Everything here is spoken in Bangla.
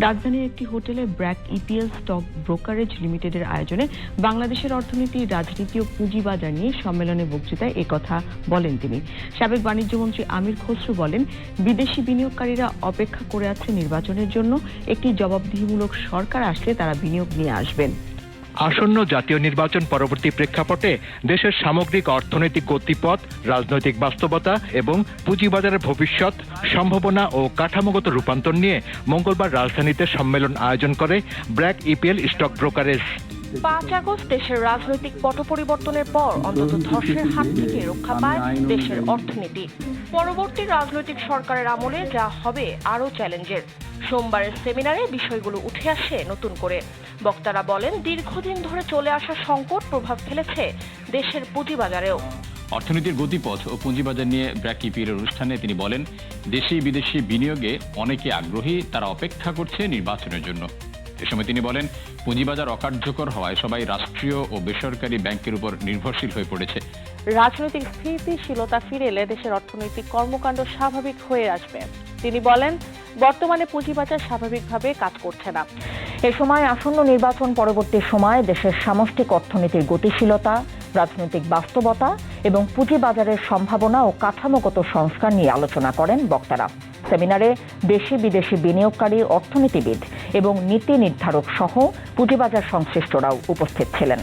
রাজধানীর একটি হোটেলে ব্র্যাক ইপিএল স্টক ব্রোকারেজ লিমিটেডের আয়োজনে বাংলাদেশের অর্থনীতি, রাজনীতি ও পুঁজিবাজার নিয়ে সম্মেলনে বক্তৃতায় একথা বলেন তিনি। সাবেক বাণিজ্যমন্ত্রী আমির খসরু বলেন, বিদেশি বিনিয়োগকারীরা অপেক্ষা করে আছে নির্বাচনের জন্য। একটি জবাবদিহিমূলক সরকার আসলে তারা বিনিয়োগ নিয়ে আসবেন। আসন্ন জাতীয় নির্বাচন পরবর্তী প্রেক্ষাপটে দেশের সামগ্রিক অর্থনৈতিক গতিপথ, রাজনৈতিক বাস্তবতা এবং পুঁজিবাজারের ভবিষ্যৎ, সম্ভাবনা ও কাঠামোগত রূপান্তর নিয়ে মঙ্গলবার রাজধানীতে সম্মেলন আয়োজন করে BRAC EPL stock brokerage. 5 August দেশের রাজনৈতিক পট পরিবর্তনের পর অন্তত ধসের হাত থেকে রক্ষা পায় দেশের অর্থনীতি। পরবর্তী রাজনৈতিক সরকারের আমলে যা হবে আরও চ্যালেঞ্জের। সোমবারের সেমিনারে বিষয়গুলো উঠে আসে নতুন করে। বক্তারা বলেন, দীর্ঘদিন ধরে চলে আসা সংকট প্রভাব ফেলেছে দেশের পুঁজিবাজারেও। অর্থনীতির গতিপথ ও পুঁজিবাজার নিয়ে ব্র্যাক ইপিএল অনুষ্ঠানে তিনি বলেন, দেশি বিদেশি বিনিয়োগে অনেকে আগ্রহী, তারা অপেক্ষা করছে নির্বাচনের জন্য। এ সময় তিনি বলেন, পুঁজিবাজার অকার্যকর হওয়ায় সবাই রাষ্ট্রীয় ও বেসরকারি ব্যাংকের উপর নির্ভরশীল হয়ে পড়েছে। রাজনৈতিক স্থিতিশীলতা ফিরে এলে দেশের অর্থনৈতিক কর্মকাণ্ড স্বাভাবিক হয়ে আসবে। তিনি বলেন, বর্তমানে পুঁজিবাজার স্বাভাবিকভাবে কাজ করছে না। এ সময় আসন্ন নির্বাচন পরবর্তী সময় দেশের সামষ্টিক অর্থনীতির গতিশীলতা, রাজনৈতিক বাস্তবতা এবং পুঁজিবাজারের সম্ভাবনা ও কাঠামোগত সংস্কার নিয়ে আলোচনা করেন বক্তারা। সেমিনারে দেশি বিদেশি বিনিয়োগকারী, অর্থনীতিবিদ এবং নীতি নির্ধারক সহ পুঁজিবাজার সংশ্লিষ্টরাও উপস্থিত ছিলেন।